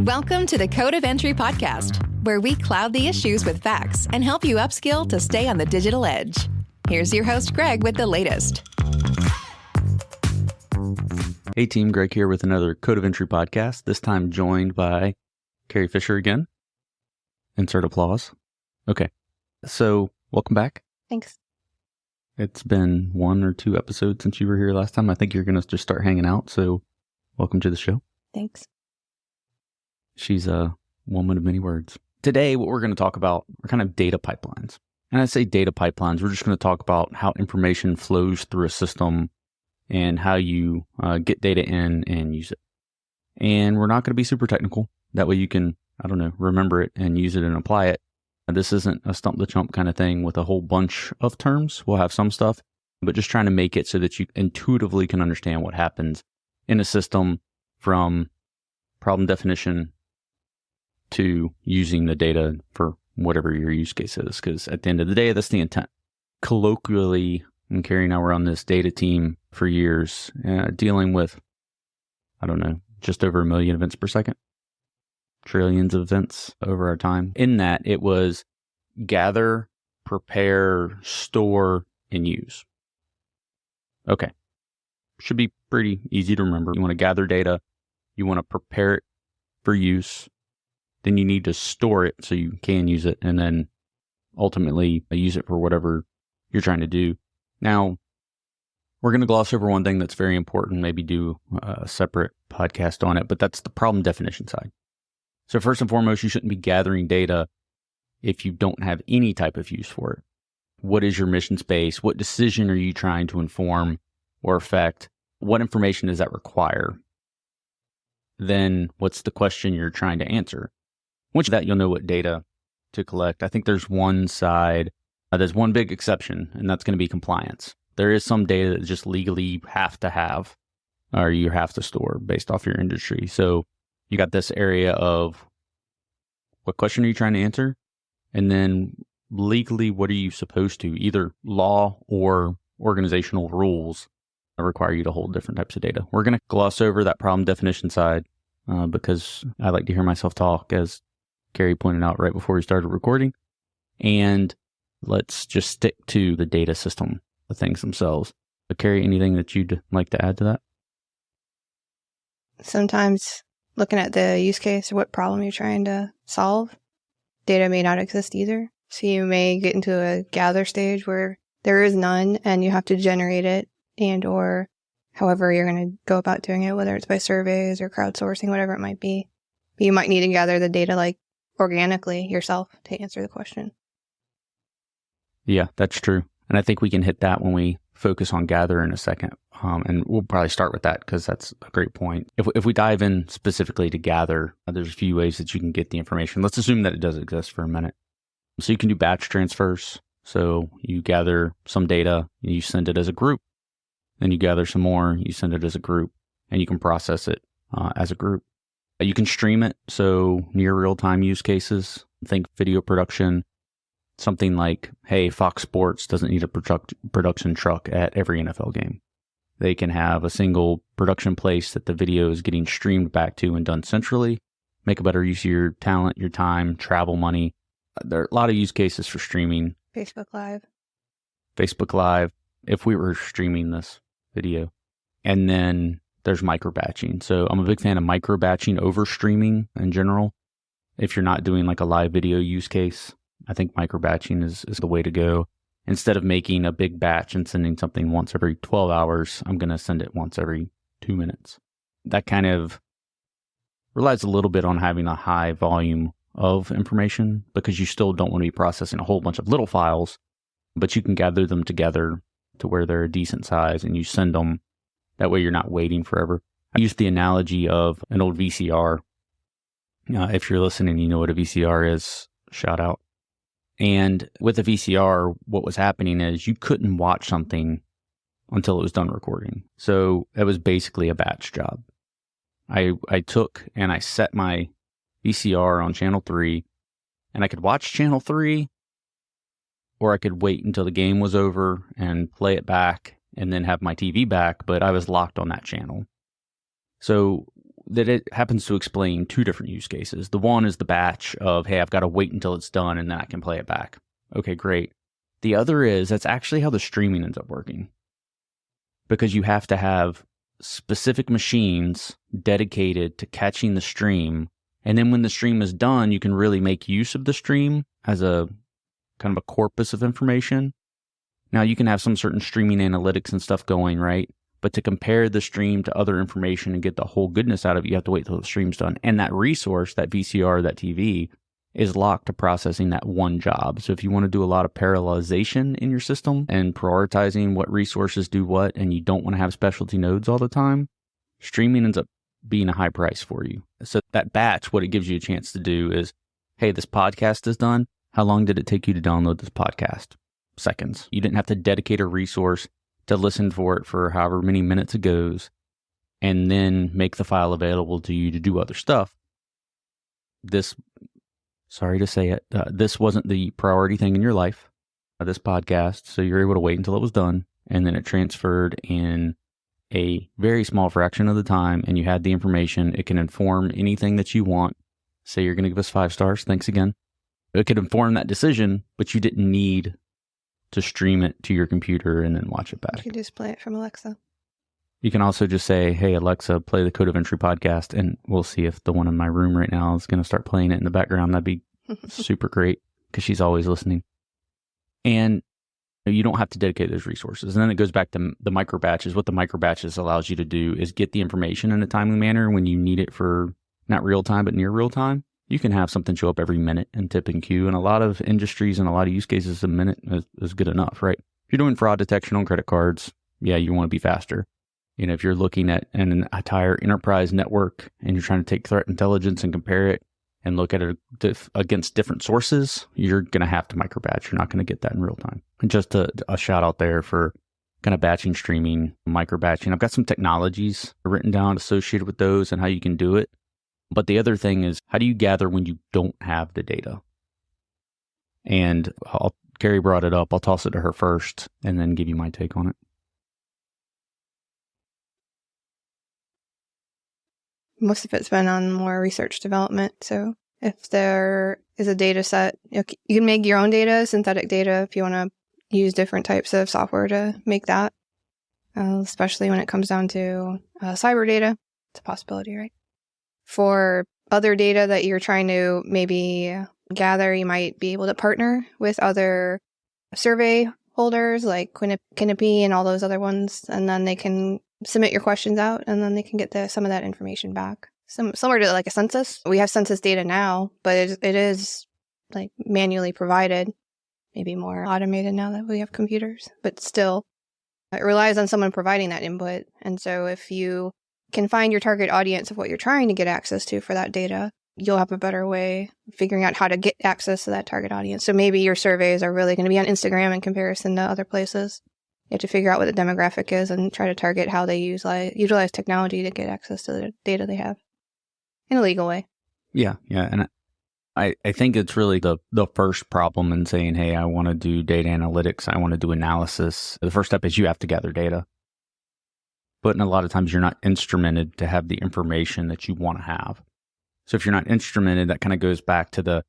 Welcome to the Code of Entry podcast, where we cloud the issues with facts and help you upskill to stay on the digital edge. Here's your host, Greg, with the latest. Hey team, Greg here with another Code of Entry podcast, this time joined by Keri Fischer again. Insert applause. Okay, so welcome back. Thanks. It's been 1 or 2 episodes since you were here last time. I think you're going to just start hanging out, so welcome to the show. Thanks. She's a woman of many words. Today, what we're going to talk about are kind of data pipelines. And I say data pipelines, we're just going to talk about how information flows through a system and how you get data in and use it. And we're not going to be super technical. That way you can, remember it and use it and apply it. This isn't a stump the chump kind of thing with a whole bunch of terms. We'll have some stuff, but just trying to make it so that you intuitively can understand what happens in a system from problem definition to using the data for whatever your use case is. Because at the end of the day, that's the intent. Colloquially, and Keri and I were on this data team for years, dealing with, just over 1 million events per second. Trillions of events over our time. In that, it was gather, prepare, store, and use. Okay. Should be pretty easy to remember. You want to gather data. You want to prepare it for use. Then you need to store it so you can use it. And then ultimately use it for whatever you're trying to do. Now, we're going to gloss over one thing that's very important. Maybe do a separate podcast on it. But that's the problem definition side. So first and foremost, you shouldn't be gathering data if you don't have any type of use for it. What is your mission space? What decision are you trying to inform or affect? What information does that require? Then what's the question you're trying to answer? Once that, you'll know what data to collect. I think there's one side, there's one big exception, and that's going to be compliance. There is some data that just legally you have to have, or you have to store based off your industry. So you got this area of what question are you trying to answer? And then legally, what are you supposed to? Either law or organizational rules require you to hold different types of data. We're going to gloss over that problem definition side because I like to hear myself talk, as Keri pointed out right before we started recording. And let's just stick to the data system, the things themselves. But Keri, anything that you'd like to add to that? Sometimes looking at the use case or what problem you're trying to solve, data may not exist either. So you may get into a gather stage where there is none and you have to generate it, and or however you're going to go about doing it, whether it's by surveys or crowdsourcing, whatever it might be. You might need to gather the data like organically yourself to answer the question. Yeah, that's true. And I think we can hit that when we focus on gather in a second. And we'll probably start with that because that's a great point. If we dive in specifically to gather, there's a few ways that you can get the information. Let's assume that it does exist for a minute. So you can do batch transfers. So you gather some data, you send it as a group. Then you gather some more, you send it as a group, and you can process it as a group. You can stream it. So near real-time use cases, think video production. Something like, hey, Fox Sports doesn't need a production truck at every NFL game. They can have a single production place that the video is getting streamed back to and done centrally. Make a better use of your talent, your time, travel money. There are a lot of use cases for streaming. Facebook Live. If we were streaming this video. And then there's micro batching. So I'm a big fan of micro batching over streaming in general. If you're not doing like a live video use case, I think micro batching is the way to go. Instead of making a big batch and sending something once every 12 hours, I'm going to send it once every 2 minutes. That kind of relies a little bit on having a high volume of information because you still don't want to be processing a whole bunch of little files, but you can gather them together to where they're a decent size and you send them. That way you're not waiting forever. I use the analogy of an old VCR. If you're listening, you know what a VCR is. Shout out. And with a VCR, what was happening is you couldn't watch something until it was done recording. So it was basically a batch job. I took and I set my VCR on channel 3 and I could watch channel 3 or I could wait until the game was over and play it back and then have my TV back, but I was locked on that channel. So that it happens to explain two different use cases. The one is the batch of, hey, I've got to wait until it's done and then I can play it back. Okay, great. The other is that's actually how the streaming ends up working, because you have to have specific machines dedicated to catching the stream. And then when the stream is done, you can really make use of the stream as a kind of a corpus of information. Now, you can have some certain streaming analytics and stuff going, right? But to compare the stream to other information and get the whole goodness out of it, you have to wait till the stream's done. And that resource, that VCR, that TV, is locked to processing that one job. So if you want to do a lot of parallelization in your system and prioritizing what resources do what, and you don't want to have specialty nodes all the time, streaming ends up being a high price for you. So that batch, what it gives you a chance to do is, hey, this podcast is done. How long did it take you to download this podcast? Seconds. You didn't have to dedicate a resource to listen for it for however many minutes it goes, and then make the file available to you to do other stuff. This, sorry to say it, this wasn't the priority thing in your life, this podcast, so you're able to wait until it was done, and then it transferred in a very small fraction of the time, and you had the information. It can inform anything that you want. Say you're going to give us 5 stars, thanks again. It could inform that decision, but you didn't need to stream it to your computer and then watch it back. You can just play it from Alexa. You can also just say, hey, Alexa, play the Code of Entry podcast, and we'll see if the one in my room right now is going to start playing it in the background. That'd be super great, because she's always listening. And you don't have to dedicate those resources. And then it goes back to the micro batches. What the micro batches allows you to do is get the information in a timely manner when you need it for not real time, but near real time. You can have something show up every minute and tip and queue. And a lot of industries and a lot of use cases, a minute is good enough, right? If you're doing fraud detection on credit cards, yeah, you want to be faster. You know, if you're looking at an entire enterprise network and you're trying to take threat intelligence and compare it and look at it against different sources, you're going to have to microbatch. You're not going to get that in real time. And just a shout out there for kind of batching, streaming, microbatching. I've got some technologies written down associated with those and how you can do it. But the other thing is, how do you gather when you don't have the data? And Keri brought it up. I'll toss it to her first and then give you my take on it. Most of it's been on more research development. So if there is a data set, you can make your own data, synthetic data, if you want to use different types of software to make that, especially when it comes down to cyber data. It's a possibility, right? For other data that you're trying to maybe gather, you might be able to partner with other survey holders like Canopy and all those other ones, and then they can submit your questions out, and then they can get some of that information back. Similar to like a census. We have census data now, but it is like manually provided, maybe more automated now that we have computers, but still it relies on someone providing that input. And so if you can find your target audience of what you're trying to get access to for that data, you'll have a better way of figuring out how to get access to that target audience. So maybe your surveys are really going to be on Instagram in comparison to other places. You have to figure out what the demographic is and try to target how they utilize technology to get access to the data they have in a legal way. Yeah. And I think it's really the first problem in saying, hey, I want to do data analytics. I want to do analysis. The first step is you have to gather data. But a lot of times you're not instrumented to have the information that you want to have. So if you're not instrumented, that kind of goes back to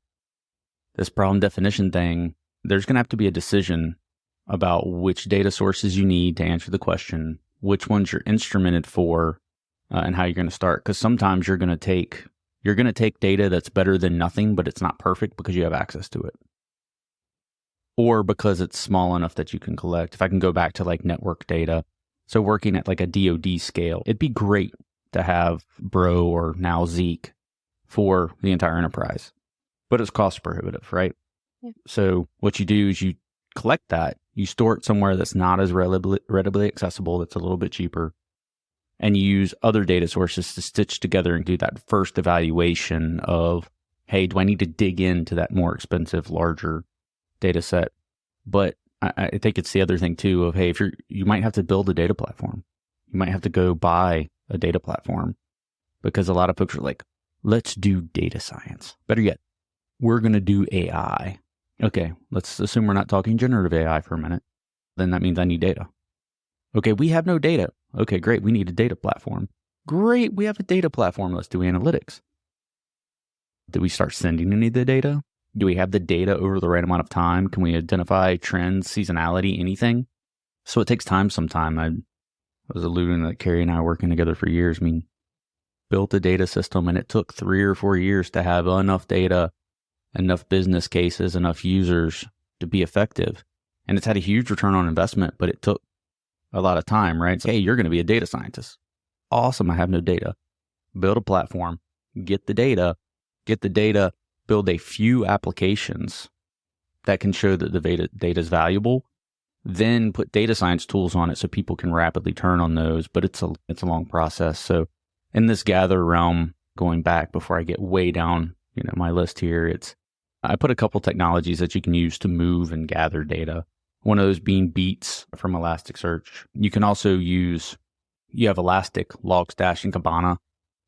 this problem definition thing. There's going to have to be a decision about which data sources you need to answer the question, which ones you're instrumented for, and how you're going to start. Because sometimes you're going to take data that's better than nothing, but it's not perfect because you have access to it, or because it's small enough that you can collect. If I can go back to like network data. So working at like a DoD scale, it'd be great to have Bro or now Zeek for the entire enterprise, but it's cost prohibitive, right? Yeah. So what you do is you collect that, you store it somewhere that's not as readily accessible, that's a little bit cheaper, and you use other data sources to stitch together and do that first evaluation of, hey, do I need to dig into that more expensive, larger data set? But I think it's the other thing too of, hey, if you might have to build a data platform. You might have to go buy a data platform, because a lot of folks are like, let's do data science. Better yet, we're going to do AI. Okay, let's assume we're not talking generative AI for a minute. Then that means I need data. Okay, we have no data. Okay, great. We need a data platform. Great, we have a data platform. Let's do analytics. Do we start sending any of the data? Do we have the data over the right amount of time? Can we identify trends, seasonality, anything? So it takes time sometime. I was alluding that Keri and I are working together for years. I mean, built a data system and it took 3 or 4 years to have enough data, enough business cases, enough users to be effective. And it's had a huge return on investment, but it took a lot of time, right? It's like, hey, you're going to be a data scientist. Awesome. I have no data. Build a platform, get the data, build a few applications that can show that the data is valuable, then put data science tools on it so people can rapidly turn on those. But it's a long process. So in this gather realm, going back before I get way down, my list here, I put a couple technologies that you can use to move and gather data. One of those being Beats from Elasticsearch. You can also you have Elastic, Logstash, and Kibana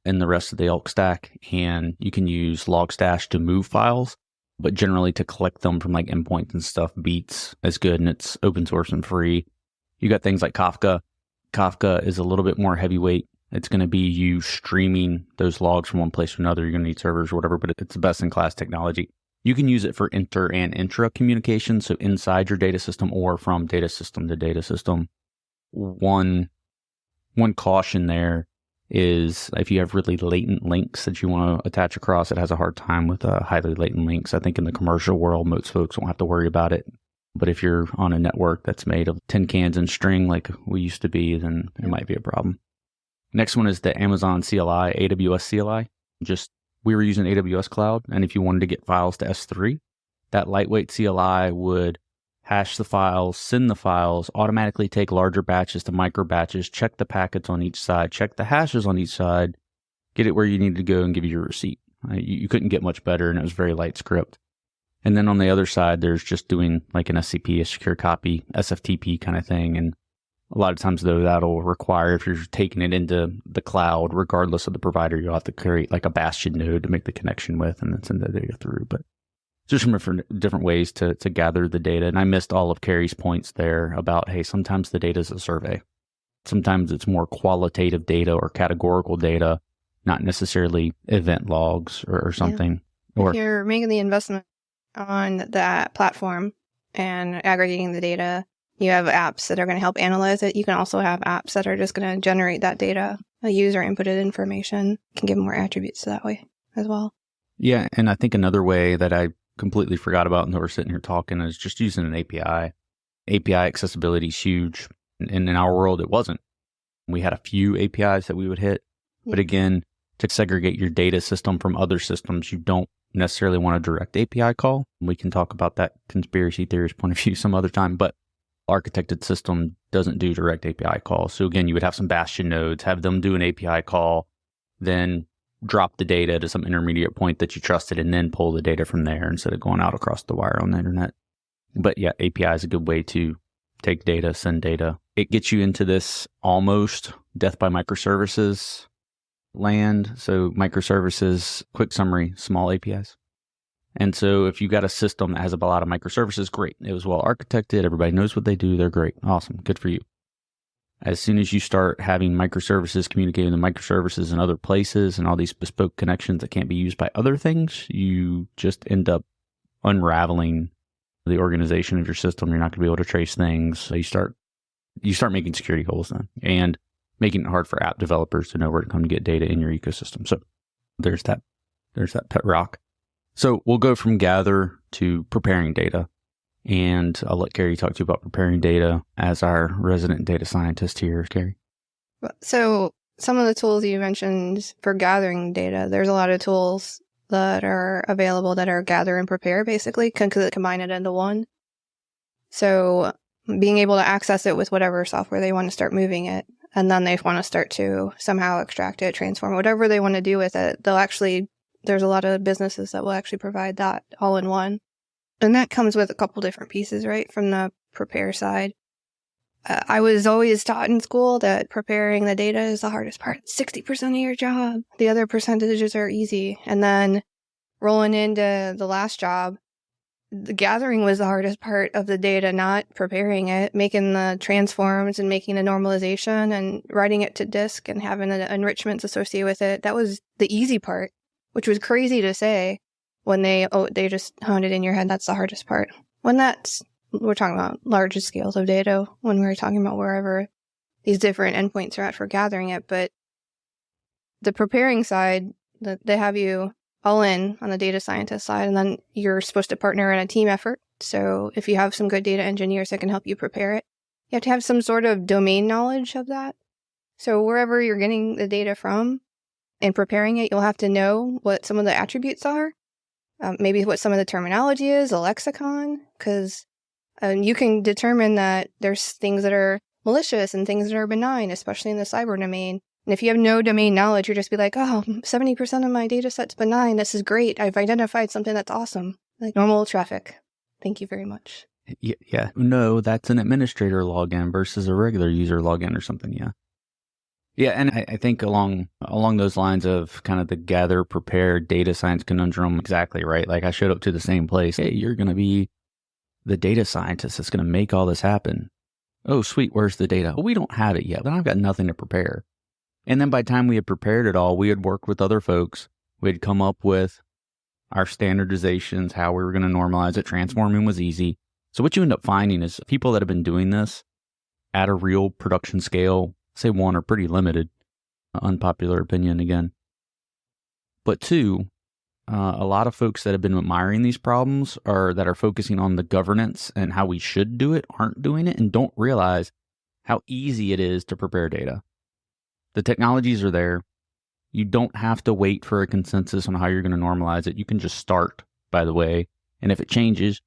in the rest of the Elk stack, and you can use Logstash to move files, but generally to collect them from like endpoints and stuff, Beats is good, and it's open source and free. You got things like Kafka. Kafka is a little bit more heavyweight. It's going to be you streaming those logs from one place to another. You're going to need servers or whatever, but it's the best-in-class technology. You can use it for inter and intra communication, so inside your data system or from data system to data system. One caution there is if you have really latent links that you want to attach across, it has a hard time with highly latent links. I think in the commercial world, most folks won't have to worry about it. But if you're on a network that's made of tin cans and string like we used to be, then it might be a problem. Next one is the Amazon CLI, AWS CLI. We were using AWS Cloud, and if you wanted to get files to S3, that lightweight CLI would hash the files, send the files, automatically take larger batches to micro batches, check the packets on each side, check the hashes on each side, get it where you need to go, and give you your receipt. You couldn't get much better, and it was very light script. And then on the other side, there's just doing like an SCP, a secure copy, SFTP kind of thing. And a lot of times, though, that'll require, if you're taking it into the cloud, regardless of the provider, you'll have to create like a bastion node to make the connection with and then send the data through. But just some different ways to gather the data. And I missed all of Keri's points there about, hey, sometimes the data is a survey. Sometimes it's more qualitative data or categorical data, not necessarily event logs or something. Yeah. If you're making the investment on that platform and aggregating the data, you have apps that are going to help analyze it. You can also have apps that are just going to generate that data. A user inputted information can give more attributes that way as well. Yeah, and I think another way that I completely forgot about until we're sitting here talking is just using an API. API accessibility is huge. And in our world, it wasn't. We had a few APIs that we would hit. Yeah. But again, to segregate your data system from other systems, you don't necessarily want a direct API call. We can talk about that conspiracy theorist point of view some other time, but architected system doesn't do direct API calls. So again, you would have some bastion nodes, have them do an API call, then drop the data to some intermediate point that you trusted, and then pull the data from there instead of going out across the wire on the internet. But yeah, API is a good way to take data, send data. It gets you into this almost death by microservices land. So microservices, quick summary, small APIs. And so if you got a system that has a lot of microservices, great. It was well architected. Everybody knows what they do. They're great. Awesome. Good for you. As soon as you start having microservices communicating with microservices in other places and all these bespoke connections that can't be used by other things, you just end up unraveling the organization of your system. You're not going to be able to trace things. So you start making security holes then, and making it hard for app developers to know where to come to get data in your ecosystem. So there's that pet rock. So we'll go from gather to preparing data. And I'll let Keri talk to you about preparing data as our resident data scientist here, Keri. So some of the tools you mentioned for gathering data, there's a lot of tools that are available that are gather and prepare, basically, combine it into one. So being able to access it with whatever software they want to start moving it, and then they want to start to somehow extract it, transform, whatever they want to do with it, there's a lot of businesses that will actually provide that all in one. And that comes with a couple different pieces, right, from the prepare side. I was always taught in school that preparing the data is the hardest part. 60% of your job. The other percentages are easy. And then rolling into the last job, the gathering was the hardest part of the data, not preparing it, making the transforms and making the normalization and writing it to disk and having the enrichments associated with it. That was the easy part, which was crazy to say when they just honed it in your head. That's the hardest part. We're talking about larger scales of data when we're talking about wherever these different endpoints are at for gathering it. But the preparing side, they have you all in on the data scientist side, and then you're supposed to partner in a team effort. So if you have some good data engineers that can help you prepare it, you have to have some sort of domain knowledge of that. So wherever you're getting the data from and preparing it, you'll have to know what some of the attributes are, maybe what some of the terminology is, a lexicon, because you can determine that there's things that are malicious and things that are benign, especially in the cyber domain. And if you have no domain knowledge, you'll just be like, oh, 70% of my data set's benign. This is great. I've identified something that's awesome. Like normal traffic. Thank you very much. Yeah. No, that's an administrator login versus a regular user login or something. Yeah. Yeah. And I think along those lines of kind of the gather, prepare data science conundrum, exactly right. Like I showed up to the same place. Hey, you're going to be the data scientist that's going to make all this happen. Oh, sweet. Where's the data? Well, we don't have it yet. Then I've got nothing to prepare. And then by the time we had prepared it all, we had worked with other folks. We had come up with our standardizations, how we were going to normalize it. Transforming was easy. So what you end up finding is people that have been doing this at a real production scale, say one, are pretty limited. Unpopular opinion again. But two, a lot of folks that have been admiring these problems that are focusing on the governance and how we should do it aren't doing it and don't realize how easy it is to prepare data. The technologies are there. You don't have to wait for a consensus on how you're going to normalize it. You can just start, by the way. And if it changes,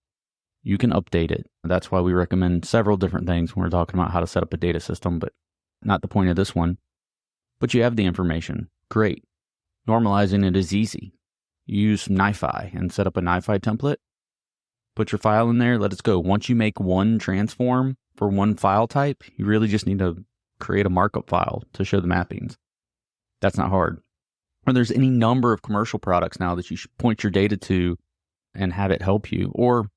you can update it. That's why we recommend several different things when we're talking about how to set up a data system, but not the point of this one. But you have the information. Great. Normalizing it is easy. You use NiFi and set up a NiFi template. Put your file in there. Let it go. Once you make one transform for one file type, you really just need to create a markup file to show the mappings. That's not hard. Or there's any number of commercial products now that you should point your data to and have it help you. Or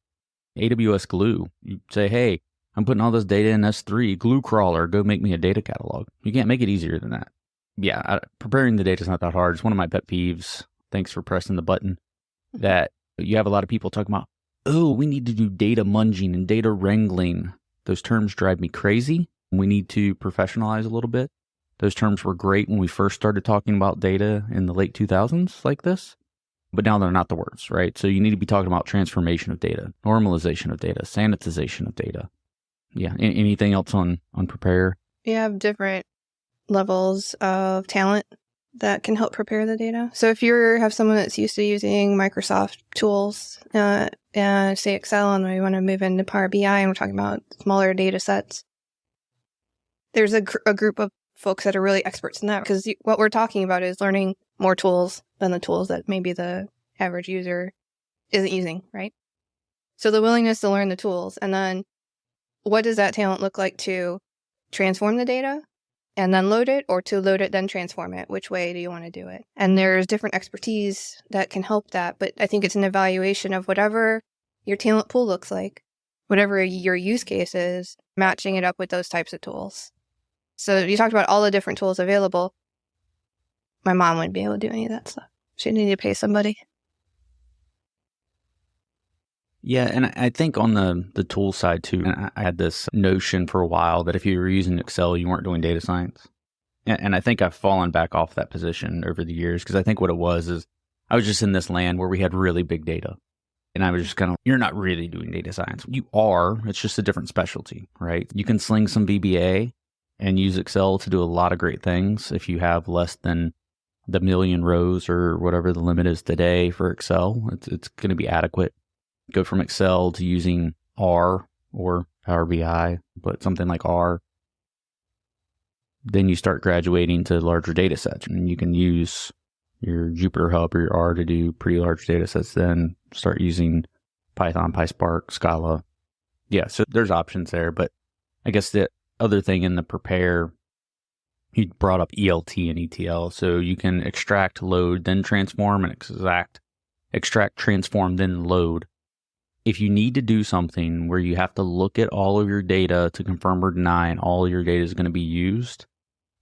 AWS Glue. You say, hey, I'm putting all this data in S3, Glue Crawler, go make me a data catalog. You can't make it easier than that. Yeah, preparing the data is not that hard. It's one of my pet peeves. Thanks for pressing the button. That you have a lot of people talking about, oh, we need to do data munging and data wrangling. Those terms drive me crazy. We need to professionalize a little bit. Those terms were great when we first started talking about data in the late 2000s like this, but now they're not the words, right? So you need to be talking about transformation of data, normalization of data, sanitization of data. Yeah. Anything else on prepare? You have different levels of talent that can help prepare the data. So if you have someone that's used to using Microsoft tools, and say Excel, and we want to move into Power BI and we're talking about smaller data sets, there's a group of folks that are really experts in that, because what we're talking about is learning more tools than the tools that maybe the average user isn't using, right? So the willingness to learn the tools, and then what does that talent look like to transform the data and then load it, or to load it then transform it? Which way do you want to do it? And there's different expertise that can help that, but I think it's an evaluation of whatever your talent pool looks like, whatever your use case is, matching it up with those types of tools. So you talked about all the different tools available. My mom wouldn't be able to do any of that stuff. She'd need to pay somebody. Yeah, and I think on the tool side too, I had this notion for a while that if you were using Excel, you weren't doing data science. And I think I've fallen back off that position over the years, because I think what it was is I was just in this land where we had really big data. And I was just kind of, you're not really doing data science. You are, it's just a different specialty, right? You can sling some VBA and use Excel to do a lot of great things if you have less than the million rows or whatever the limit is today for Excel. It's going to be adequate. Go from Excel to using R or Power BI, but something like R. Then you start graduating to larger data sets, and you can use your Jupyter Hub or your R to do pretty large data sets. Then start using Python, PySpark, Scala. Yeah, so there's options there, but I guess the other thing in the prepare, he brought up ELT and ETL. So you can extract, load, then transform, and extract, transform, then load. If you need to do something where you have to look at all of your data to confirm or deny and all of your data is going to be used,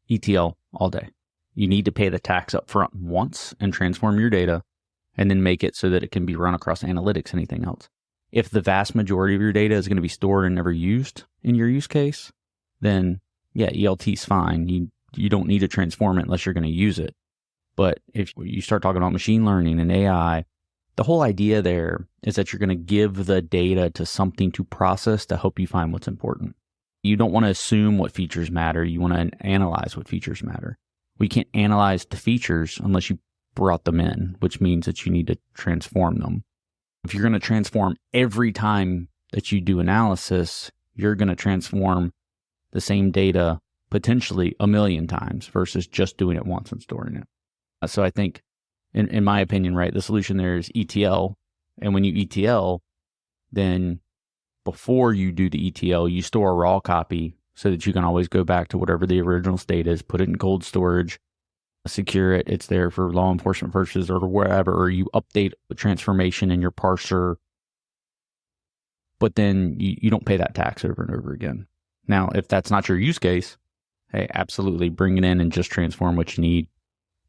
ETL all day. You need to pay the tax up front once and transform your data and then make it so that it can be run across analytics, anything else. If the vast majority of your data is going to be stored and never used in your use case, then yeah, ELT is fine. You don't need to transform it unless you're going to use it. But if you start talking about machine learning and AI, the whole idea there is that you're going to give the data to something to process to help you find what's important. You don't want to assume what features matter. You want to analyze what features matter. We can't analyze the features unless you brought them in, which means that you need to transform them. If you're going to transform every time that you do analysis, you're going to transform the same data potentially 1,000,000 times versus just doing it once and storing it. So I think, in my opinion, right, the solution there is ETL. And when you ETL, then before you do the ETL, you store a raw copy so that you can always go back to whatever the original state is, put it in cold storage, secure it. It's there for law enforcement purposes or wherever, or you update the transformation in your parser. But then you don't pay that tax over and over again. Now, if that's not your use case, hey, absolutely bring it in and just transform what you need.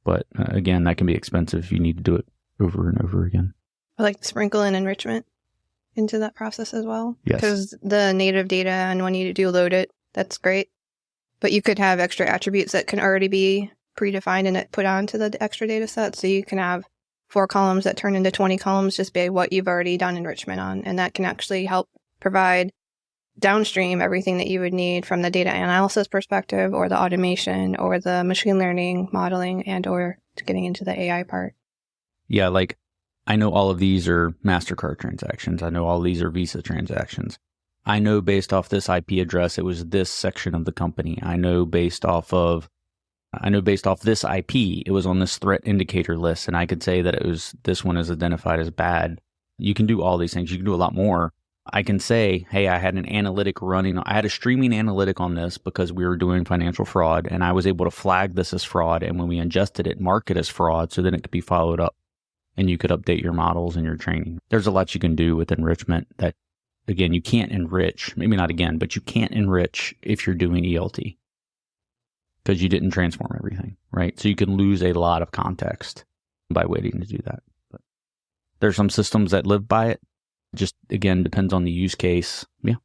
But again, that can be expensive if you need to do it over and over again. I like to sprinkle in enrichment into that process as well. Yes. Because the native data, and when you do load it, that's great. But you could have extra attributes that can already be predefined and put onto the extra data set. So you can have 4 columns that turn into 20 columns just by what you've already done enrichment on. And that can actually help provide downstream everything that you would need from the data analysis perspective or the automation or the machine learning modeling and or getting into the AI part. Yeah, like I know all of these are MasterCard transactions. I know all of these are Visa transactions. I know based off this IP address, it was this section of the company. I know based off this IP, it was on this threat indicator list, and I could say that it was this one is identified as bad. You can do all these things. You can do a lot more. I can say, hey, I had an analytic running. I had a streaming analytic on this because we were doing financial fraud, and I was able to flag this as fraud. And when we ingested it, mark it as fraud, so then it could be followed up, and you could update your models and your training. There's a lot you can do with enrichment that, again, you can't enrich. Maybe not again, but you can't enrich if you're doing ELT because you didn't transform everything, right? So you can lose a lot of context by waiting to do that. But there's some systems that live by it. Just, again, depends on the use case. Yeah.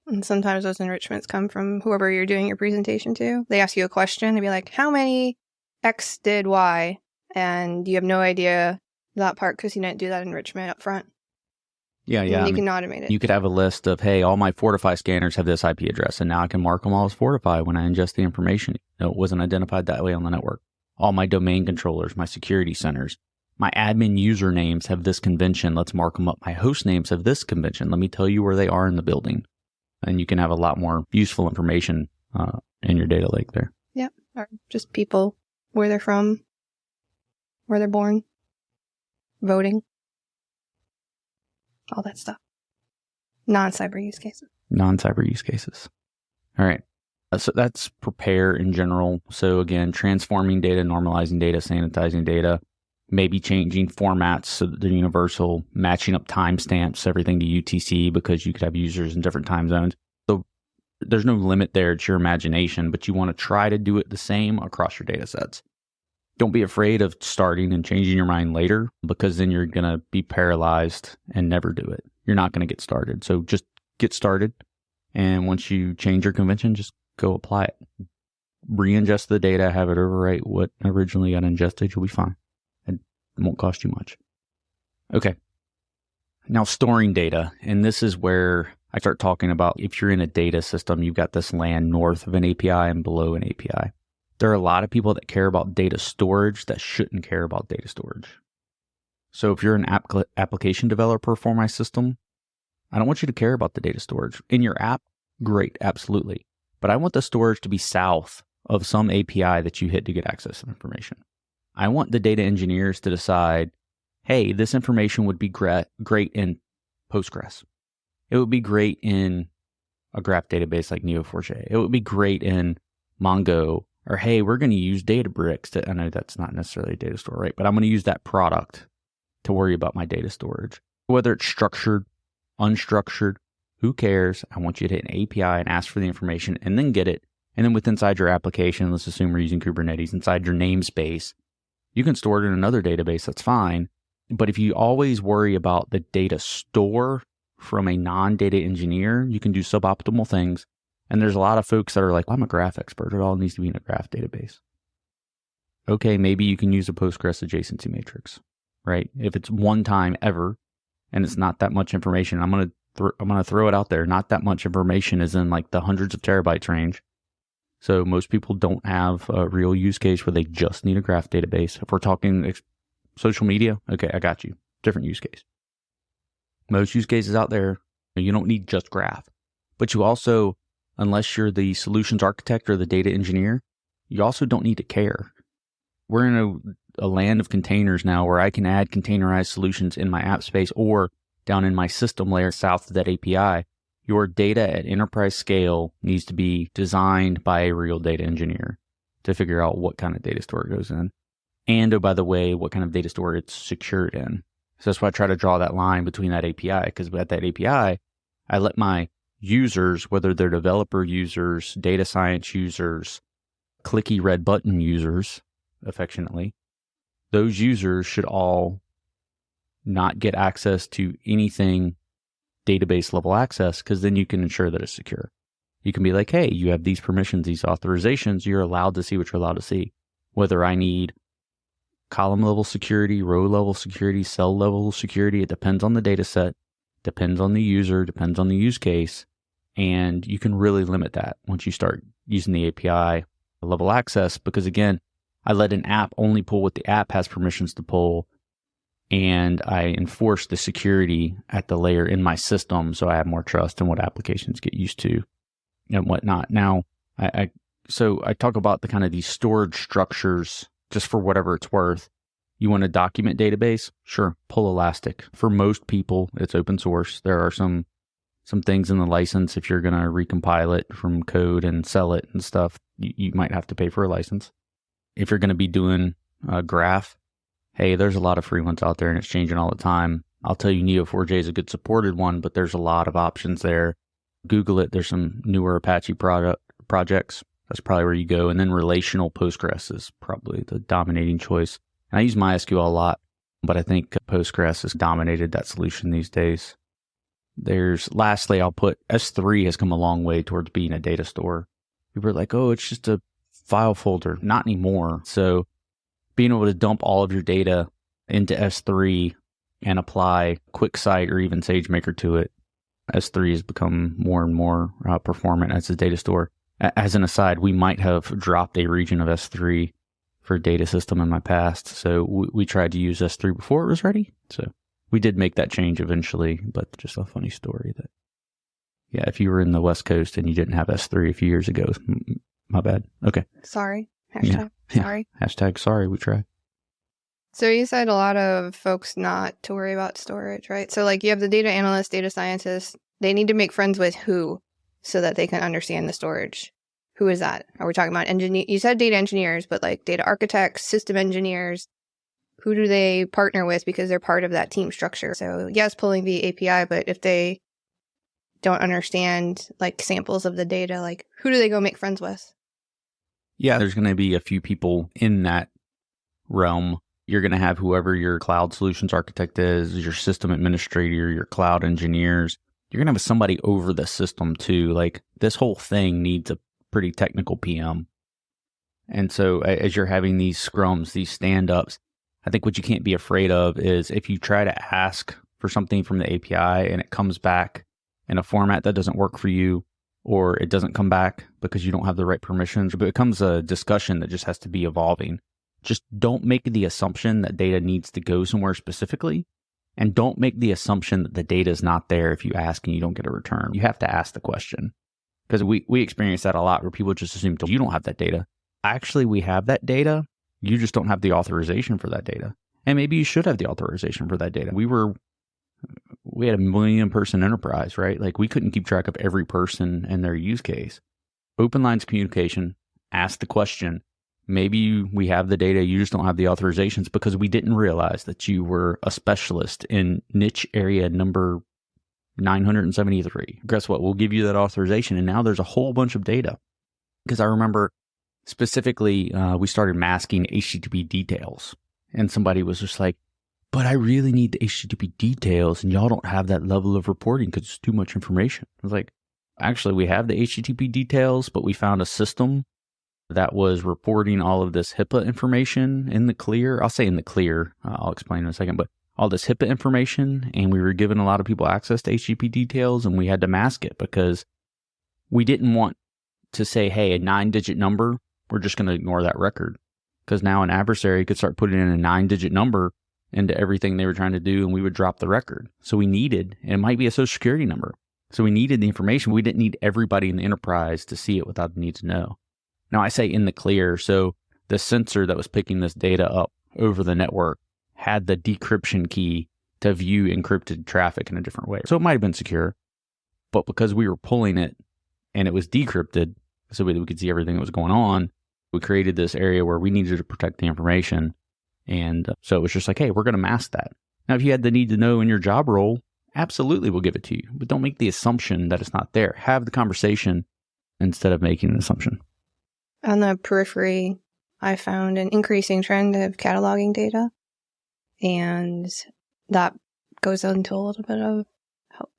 And sometimes those enrichments come from whoever you're doing your presentation to. They ask you a question. They'd be like, how many X did Y? And you have no idea that part because you didn't do that enrichment up front. Yeah. And you can automate it. You could have a list of, hey, all my Fortify scanners have this IP address, and now I can mark them all as Fortify when I ingest the information. No, it wasn't identified that way on the network. All my domain controllers, my security centers, my admin usernames have this convention. Let's mark them up. My host names have this convention. Let me tell you where they are in the building. And you can have a lot more useful information in your data lake there. Yep. Or just people, where they're from, where they're born, voting, all that stuff. Non-cyber use cases. All right. So that's prepare in general. So again, transforming data, normalizing data, sanitizing data, maybe changing formats so that they're universal, matching up timestamps, everything to UTC because you could have users in different time zones. So there's no limit there. It's your imagination, but you want to try to do it the same across your data sets. Don't be afraid of starting and changing your mind later because then you're going to be paralyzed and never do it. You're not going to get started. So just get started. And once you change your convention, just go apply it. Re-ingest the data, have it overwrite what originally got ingested. You'll be fine. It won't cost you much. Okay. Now storing data. And this is where I start talking about if you're in a data system, you've got this land north of an API and below an API. There are a lot of people that care about data storage that shouldn't care about data storage. So if you're an application developer for my system, I don't want you to care about the data storage. In your app, great, absolutely. But I want the storage to be south of some API that you hit to get access to information. I want the data engineers to decide, hey, this information would be great in Postgres. It would be great in a graph database like Neo4j. It would be great in Mongo. Or, hey, we're going to use Databricks. I know that's not necessarily a data store, right? But I'm going to use that product to worry about my data storage. Whether it's structured unstructured. Who cares? I want you to hit an API and ask for the information and then get it. And then inside your application, let's assume we're using Kubernetes, inside your namespace, you can store it in another database. That's fine. But if you always worry about the data store from a non-data engineer, you can do suboptimal things. And there's a lot of folks that are like, I'm a graph expert. It all needs to be in a graph database. Okay, maybe you can use a Postgres adjacency matrix, right? If it's one time ever and it's not that much information, I'm going to throw it out there. Not that much information is in like the hundreds of terabytes range. So most people don't have a real use case where they just need a graph database. If we're talking social media, okay, I got you. Different use case. Most use cases out there, you don't need just graph. But you also, unless you're the solutions architect or the data engineer, you also don't need to care. We're in a land of containers now where I can add containerized solutions in my app space or down in my system layer south of that API. Your data at enterprise scale needs to be designed by a real data engineer to figure out what kind of data store it goes in. And, oh, by the way, what kind of data store it's secured in. So that's why I try to draw that line between that API, because at that API, I let my users, whether they're developer users, data science users, clicky red button users, affectionately, those users should all not get access to anything database level access, because then you can ensure that it's secure. You can be like, hey, you have these permissions, these authorizations, you're allowed to see what you're allowed to see. Whether I need column level security, row level security, cell level security, it depends on the data set, depends on the user, depends on the use case. And you can really limit that once you start using the API level access, because again, I let an app only pull what the app has permissions to pull, and I enforce the security at the layer in my system so I have more trust in what applications get used to and whatnot. Now, I talk about the kind of these storage structures just for whatever it's worth. You want a document database? Sure, pull Elastic. For most people, it's open source. There are some things in the license. If you're going to recompile it from code and sell it and stuff, you might have to pay for a license. If you're going to be doing a graph, hey, there's a lot of free ones out there and it's changing all the time. I'll tell you, Neo4j is a good supported one, but there's a lot of options there. Google it. There's some newer Apache projects. That's probably where you go. And then relational Postgres is probably the dominating choice. And I use MySQL a lot, but I think Postgres has dominated that solution these days. Lastly, I'll put S3 has come a long way towards being a data store. People are like, oh, it's just a file folder. Not anymore. So being able to dump all of your data into S3 and apply QuickSight or even SageMaker to it, S3 has become more and more performant as a data store. As an aside, we might have dropped a region of S3 for data system in my past. So we tried to use S3 before it was ready. So we did make that change eventually, but just a funny story that, yeah, if you were in the West Coast and you didn't have S3 a few years ago, my bad. Okay. Sorry. Hashtag sorry. Hashtag sorry, we tried. So you said a lot of folks not to worry about storage, right? So like you have the data analyst, data scientist, they need to make friends with who so that they can understand the storage. Who is that? Are we talking about engineer? You said data engineers, but like data architects, system engineers, who do they partner with because they're part of that team structure? So yes, pulling the API, but if they don't understand like samples of the data, like who do they go make friends with? Yeah, there's going to be a few people in that realm. You're going to have whoever your cloud solutions architect is, your system administrator, your cloud engineers. You're going to have somebody over the system too. Like this whole thing needs a pretty technical PM. And so as you're having these scrums, these stand-ups, I think what you can't be afraid of is if you try to ask for something from the API and it comes back in a format that doesn't work for you, or it doesn't come back because you don't have the right permissions, it becomes a discussion that just has to be evolving. Just don't make the assumption that data needs to go somewhere specifically, and don't make the assumption that the data is not there if you ask and you don't get a return. You have to ask the question, because we experience that a lot where people just assume you don't have that data. Actually, we have that data. You just don't have the authorization for that data. And maybe you should have the authorization for that data. We had a 1 million person enterprise, right? Like we couldn't keep track of every person and their use case. Open lines of communication, ask the question. Maybe we have the data, you just don't have the authorizations because we didn't realize that you were a specialist in niche area number 973. Guess what? We'll give you that authorization. And now there's a whole bunch of data. Because I remember specifically, we started masking HTTP details. And somebody was just like, but I really need the HTTP details, and y'all don't have that level of reporting because it's too much information. I was like, actually, we have the HTTP details, but we found a system that was reporting all of this HIPAA information in the clear. I'll say in the clear. I'll explain in a second, but all this HIPAA information, and we were giving a lot of people access to HTTP details, and we had to mask it because we didn't want to say, hey, a 9-digit number, we're just going to ignore that record. Because now an adversary could start putting in a 9-digit number into everything they were trying to do, and we would drop the record. So we needed, and it might be a social security number. So we needed the information. We didn't need everybody in the enterprise to see it without the need to know. Now I say in the clear, so the sensor that was picking this data up over the network had the decryption key to view encrypted traffic in a different way. So it might have been secure, but because we were pulling it and it was decrypted so we could see everything that was going on, we created this area where we needed to protect the information. And so it was just like, hey, we're going to mask that. Now, if you had the need to know in your job role, absolutely we'll give it to you. But don't make the assumption that it's not there. Have the conversation instead of making an assumption. On the periphery, I found an increasing trend of cataloging data. And that goes into a little bit of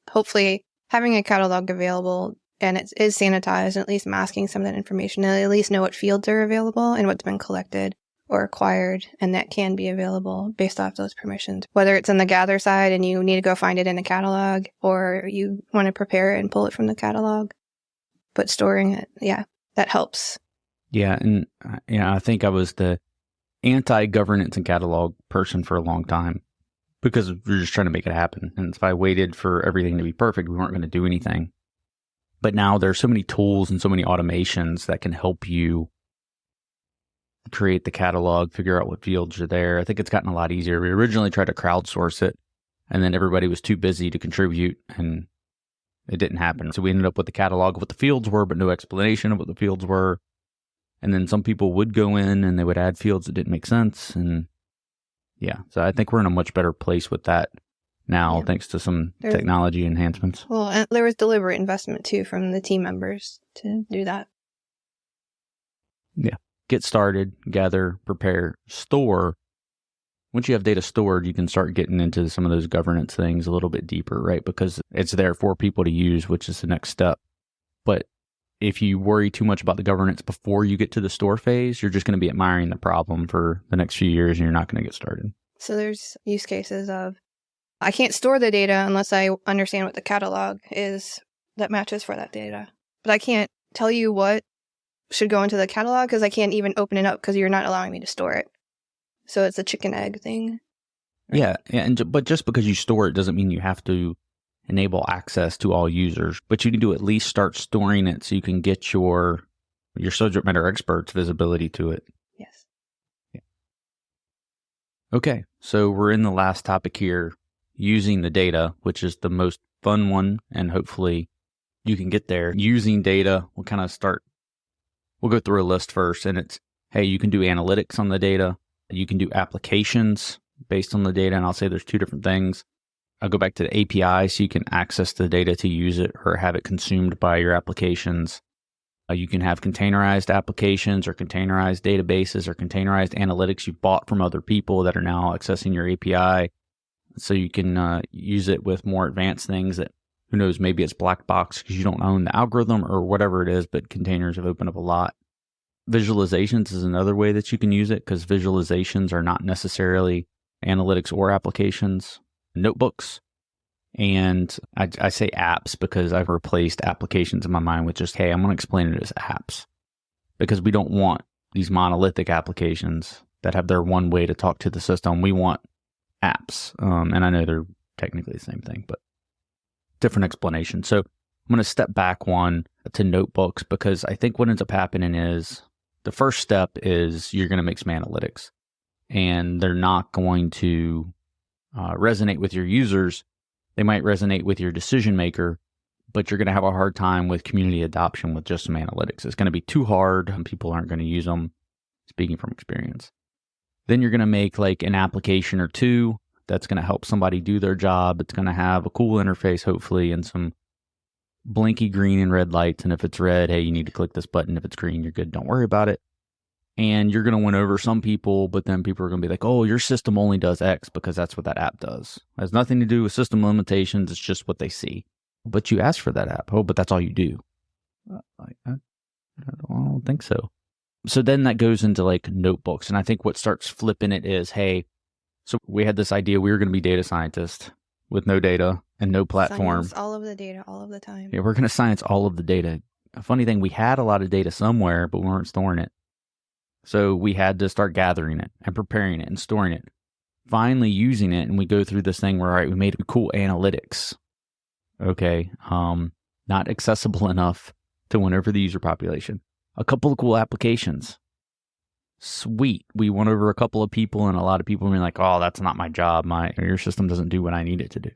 hopefully having a catalog available, and it is sanitized, and at least masking some of that information, and at least know what fields are available and what's been collected or acquired, and that can be available based off those permissions. Whether it's on the gather side and you need to go find it in a catalog, or you want to prepare it and pull it from the catalog, but storing it, yeah, that helps. Yeah, and I think I was the anti-governance and catalog person for a long time because we were just trying to make it happen. And if I waited for everything to be perfect, we weren't going to do anything. But now there's so many tools and so many automations that can help you create the catalog, figure out what fields are there. I think it's gotten a lot easier. We originally tried to crowdsource it, and then everybody was too busy to contribute, and it didn't happen. So we ended up with the catalog of what the fields were, but no explanation of what the fields were. And then some people would go in and they would add fields that didn't make sense. And yeah, so I think we're in a much better place with that now, thanks to some technology enhancements. Well, and there was deliberate investment too from the team members to do that. Yeah. Get started, gather, prepare, store. Once you have data stored, you can start getting into some of those governance things a little bit deeper, right? Because it's there for people to use, which is the next step. But if you worry too much about the governance before you get to the store phase, you're just going to be admiring the problem for the next few years and you're not going to get started. So there's use cases of, I can't store the data unless I understand what the catalog is that matches for that data. But I can't tell you what should go into the catalog because I can't even open it up because you're not allowing me to store it. So it's a chicken egg thing. Right? Yeah, but just because you store it doesn't mean you have to enable access to all users. But you can do at least start storing it so you can get your subject matter experts visibility to it. Yes. Yeah. Okay, so we're in the last topic here, using the data, which is the most fun one, and hopefully you can get there. Using data, we'll go through a list first, and it's, hey, you can do analytics on the data. You can do applications based on the data, and I'll say there's two different things. I'll go back to the API so you can access the data to use it or have it consumed by your applications. You can have containerized applications or containerized databases or containerized analytics you bought from other people that are now accessing your API. So you can use it with more advanced things that, who knows, maybe it's black box because you don't own the algorithm or whatever it is, but containers have opened up a lot. Visualizations is another way that you can use it because visualizations are not necessarily analytics or applications. Notebooks. And I say apps because I've replaced applications in my mind with just, hey, I'm going to explain it as apps. Because we don't want these monolithic applications that have their one way to talk to the system. We want apps. And I know they're technically the same thing, but different explanation. So I'm going to step back one to notebooks because I think what ends up happening is the first step is you're going to make some analytics. And they're not going to resonate with your users. They might resonate with your decision maker, but you're going to have a hard time with community adoption with just some analytics. It's going to be too hard and people aren't going to use them, speaking from experience. Then you're going to make like an application or two that's going to help somebody do their job. It's going to have a cool interface, hopefully, and some blinky green and red lights. And if it's red, hey, you need to click this button. If it's green, you're good. Don't worry about it. And you're going to win over some people, but then people are going to be like, oh, your system only does X because that's what that app does. It has nothing to do with system limitations. It's just what they see. But you asked for that app. Oh, but that's all you do. I don't think so. So then that goes into like notebooks. And I think what starts flipping it is, hey, so we had this idea we were going to be data scientists with no data and no platform. Science all of the data all of the time. Yeah, we're going to science all of the data. A funny thing, we had a lot of data somewhere, but we weren't storing it. So we had to start gathering it and preparing it and storing it. Finally using it, and we go through this thing where, all right, we made cool analytics. Okay, not accessible enough to win over the user population. A couple of cool applications. Sweet. We won over a couple of people, and a lot of people were like, oh, that's not my job. Your system doesn't do what I need it to do.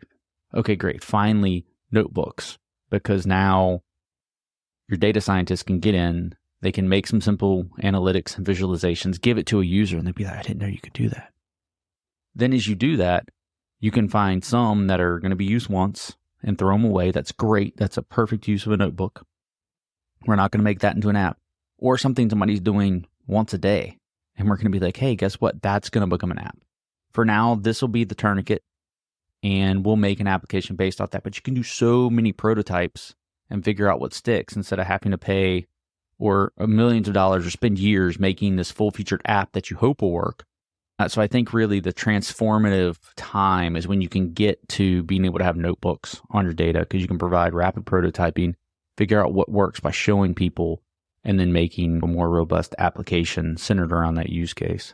Okay, great. Finally, notebooks, because now your data scientists can get in. They can make some simple analytics and visualizations, give it to a user, and they'd be like, I didn't know you could do that. Then as you do that, you can find some that are going to be used once and throw them away. That's great. That's a perfect use of a notebook. We're not going to make that into an app or something somebody's doing once a day. And we're going to be like, hey, guess what? That's going to become an app. For now, this will be the tourniquet, and we'll make an application based off that. But you can do so many prototypes and figure out what sticks instead of having to pay or millions of dollars or spend years making this full-featured app that you hope will work. So I think really the transformative time is when you can get to being able to have notebooks on your data, because you can provide rapid prototyping, figure out what works by showing people, and then making a more robust application centered around that use case.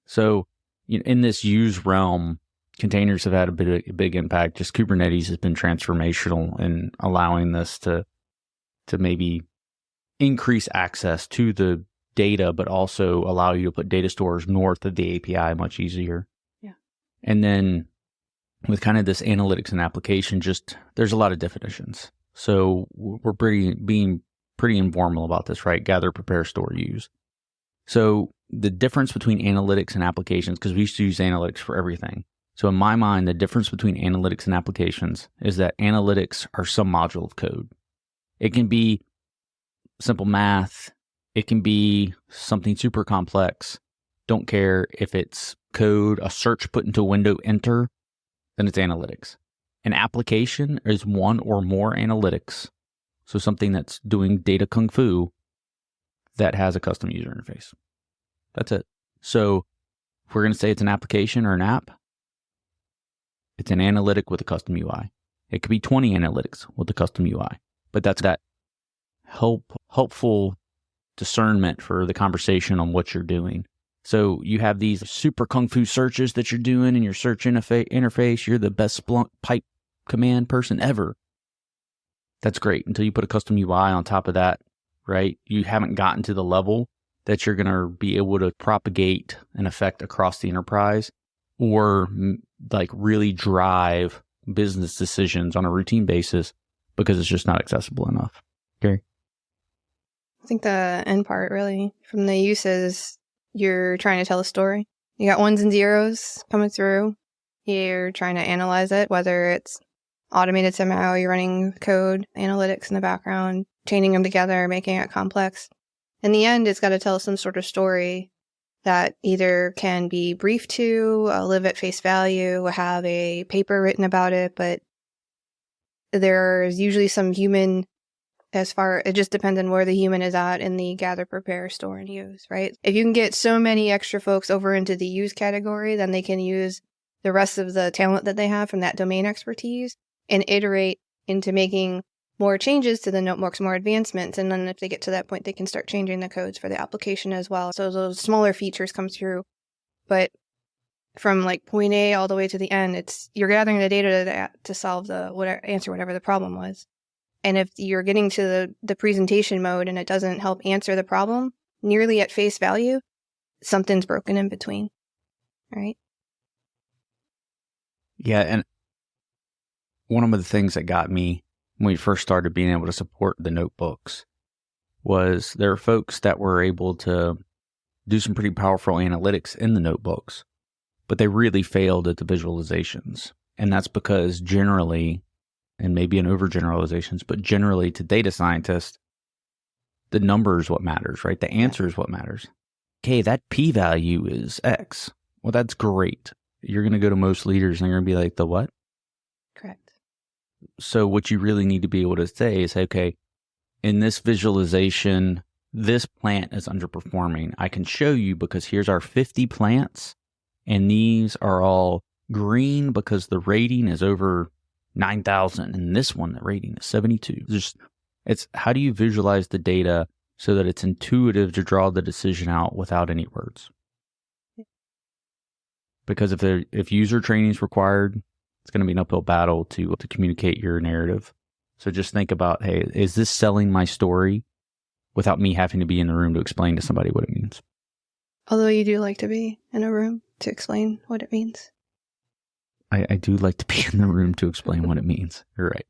So in this use realm, containers have had a big impact. Just Kubernetes has been transformational in allowing this to maybe increase access to the data, but also allow you to put data stores north of the API much easier. Yeah. And then with kind of this analytics and application, just there's a lot of definitions. So we're being pretty informal about this, right? Gather, prepare, store, use. So the difference between analytics and applications, because we used to use analytics for everything. So in my mind, the difference between analytics and applications is that analytics are some module of code. It can be simple math. It can be something super complex. Don't care if it's code, a search put into a window, enter, then it's analytics. An application is one or more analytics. So something that's doing data kung fu that has a custom user interface. That's it. So if we're going to say it's an application or an app, it's an analytic with a custom UI. It could be 20 analytics with a custom UI, but that's that helpful discernment for the conversation on what you're doing. So you have these super kung fu searches that you're doing in your search interface. You're the best Splunk pipe command person ever. That's great until you put a custom UI on top of that, right? You haven't gotten to the level that you're going to be able to propagate an effect across the enterprise or like really drive business decisions on a routine basis because it's just not accessible enough. Keri? I think the end part really from the uses, you're trying to tell a story. You got ones and zeros coming through. You're trying to analyze it, whether it's automated somehow, you're running code, analytics in the background, chaining them together, making it complex. In the end, it's got to tell some sort of story that either can be briefed to, live at face value, have a paper written about it, but there's usually some human it just depends on where the human is at in the gather, prepare, store, and use, right? If you can get so many extra folks over into the use category, then they can use the rest of the talent that they have from that domain expertise and iterate into making more changes to the notebooks, more advancements. And then if they get to that point, they can start changing the codes for the application as well. So those smaller features come through. But from like point A all the way to the end, you're gathering the data to solve answer whatever the problem was. And if you're getting to the presentation mode and it doesn't help answer the problem nearly at face value, something's broken in between, right? Yeah, and one of the things that got me when we first started being able to support the notebooks was there are folks that were able to do some pretty powerful analytics in the notebooks, but they really failed at the visualizations. And that's because generally, and maybe in overgeneralizations, but generally to data scientists, the number is what matters, right? The answer is what matters. Okay, that p-value is X. Well, that's great. You're going to go to most leaders and they're going to be like, the what? Correct. So what you really need to be able to say is, okay, in this visualization, this plant is underperforming. I can show you because here's our 50 plants, and these are all green because the rating is over 9,000, and this one, the rating is 72. It's how do you visualize the data so that it's intuitive to draw the decision out without any words? Because if user training is required, it's going to be an uphill battle to communicate your narrative. So just think about, hey, is this selling my story without me having to be in the room to explain to somebody what it means? Although you do like to be in a room to explain what it means. I do like to be in the room to explain what it means. You're right.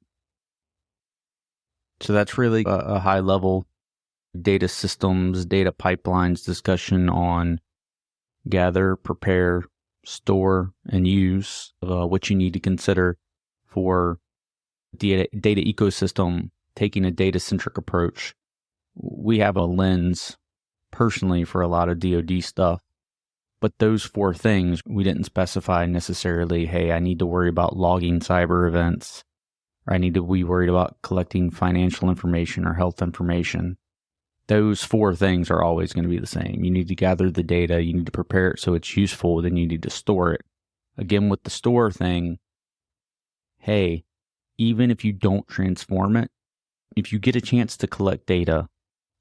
So that's really a high level data systems, data pipelines discussion on gather, prepare, store, and use what you need to consider for data ecosystem, taking a data-centric approach. We have a lens personally for a lot of DoD stuff, but those 4 things, we didn't specify necessarily, hey, I need to worry about logging cyber events, or I need to be worried about collecting financial information or health information. Those 4 things are always going to be the same. You need to gather the data, you need to prepare it so it's useful, then you need to store it. Again, with the store thing, hey, even if you don't transform it, if you get a chance to collect data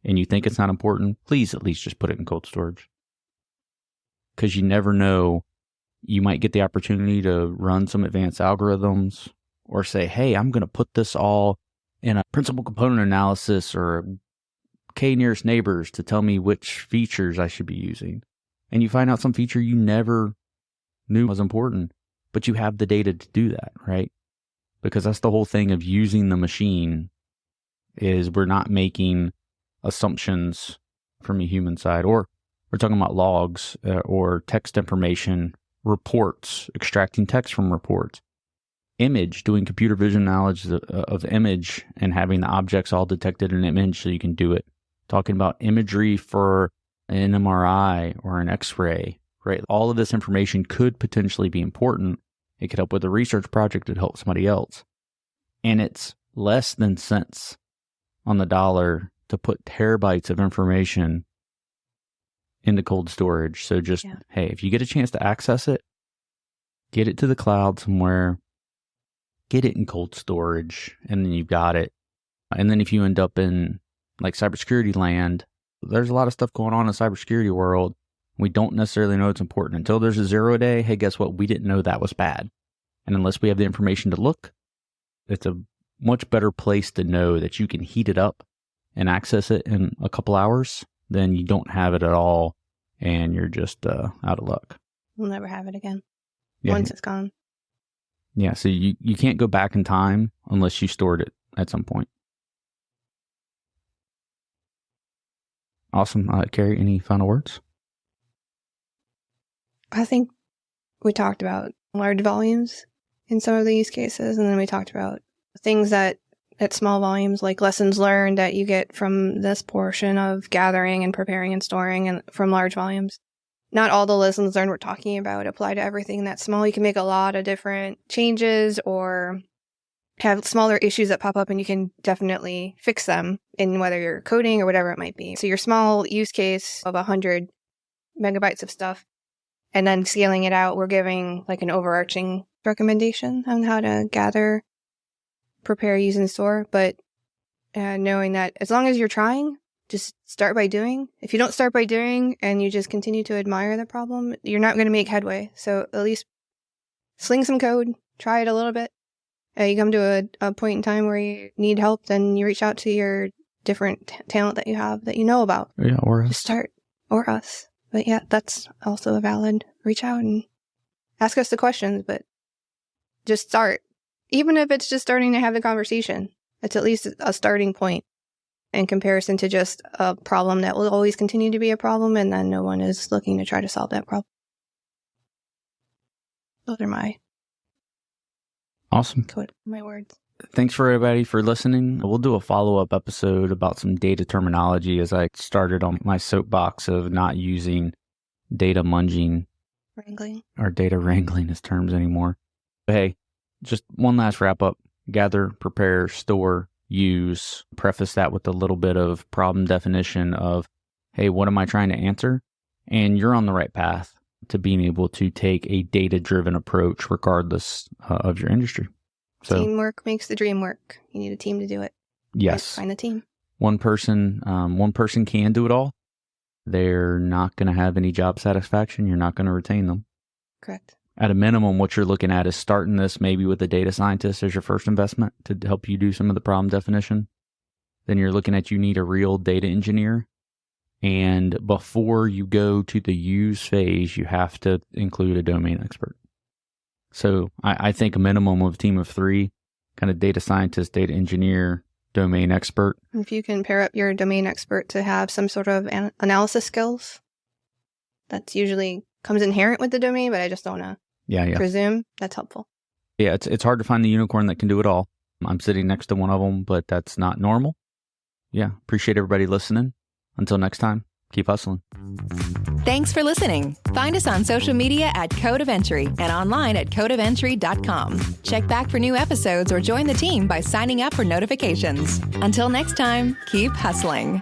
and you think it's not important, please at least just put it in cold storage. Because you never know, you might get the opportunity to run some advanced algorithms or say, hey, I'm going to put this all in a principal component analysis or K nearest neighbors to tell me which features I should be using. And you find out some feature you never knew was important, but you have the data to do that, right? Because that's the whole thing of using the machine is we're not making assumptions from a human side, or we're talking about logs or text information, reports, extracting text from reports, image, doing computer vision knowledge of image and having the objects all detected in an image so you can do it. Talking about imagery for an MRI or an X-ray, right? All of this information could potentially be important. It could help with a research project. It helps somebody else. And it's less than cents on the dollar to put terabytes of information into cold storage. So just, hey, if you get a chance to access it, get it to the cloud somewhere, get it in cold storage, and then you've got it. And then if you end up in like cybersecurity land, there's a lot of stuff going on in the cybersecurity world. We don't necessarily know it's important until there's a 0 day. Hey, guess what? We didn't know that was bad. And unless we have the information to look, it's a much better place to know that you can heat it up and access it in a couple hours than you don't have it at all and you're just out of luck. We'll never have it again. Yeah. Once it's gone. Yeah, so you can't go back in time unless you stored it at some point. Awesome. Keri, any final words? I think we talked about large volumes in some of the use cases, and then we talked about things that at small volumes, like lessons learned that you get from this portion of gathering and preparing and storing and from large volumes. Not all the lessons learned we're talking about apply to everything that's small. You can make a lot of different changes or have smaller issues that pop up, and you can definitely fix them in whether you're coding or whatever it might be. So your small use case of 100 megabytes of stuff, and then scaling it out, we're giving like an overarching recommendation on how to gather, prepare, use, and store. But knowing that as long as you're trying, just start by doing. If you don't start by doing and you just continue to admire the problem, you're not going to make headway. So at least sling some code, try it a little bit. You come to a point in time where you need help, then you reach out to your different talent that you have that you know about. Yeah, or us. Just start, or us. But yeah, that's also a valid reach out and ask us the questions, but just start. Even if it's just starting to have the conversation, it's at least a starting point in comparison to just a problem that will always continue to be a problem and then no one is looking to try to solve that problem. Those are my Awesome. my words. Thanks for everybody for listening. We'll do a follow-up episode about some data terminology as I started on my soapbox of not using data munging Wrangling. or data wrangling as terms anymore. But hey, just one last wrap up. Gather, prepare, store, use. Preface that with a little bit of problem definition of, hey, what am I trying to answer? And you're on the right path to being able to take a data-driven approach regardless of your industry. So, Teamwork makes the dream work. You need a team to do it. yes, Find a team. one person can do it all. They're not going to have any job satisfaction. You're not going to retain them. Correct. At a minimum, what you're looking at is starting this maybe with a data scientist as your first investment to help you do some of the problem definition. Then you're looking at you need a real data engineer. And before you go to the use phase, you have to include a domain expert. So I think a minimum of a team of 3, kind of data scientist, data engineer, domain expert. If you can pair up your domain expert to have some sort of analysis skills, that's usually comes inherent with the domain, but I just don't want to presume. That's helpful. Yeah, it's hard to find the unicorn that can do it all. I'm sitting next to one of them, but that's not normal. Yeah, appreciate everybody listening. Until next time, keep hustling. Thanks for listening. Find us on social media at Code of Entry and online at codeofentry.com. Check back for new episodes or join the team by signing up for notifications. Until next time, keep hustling.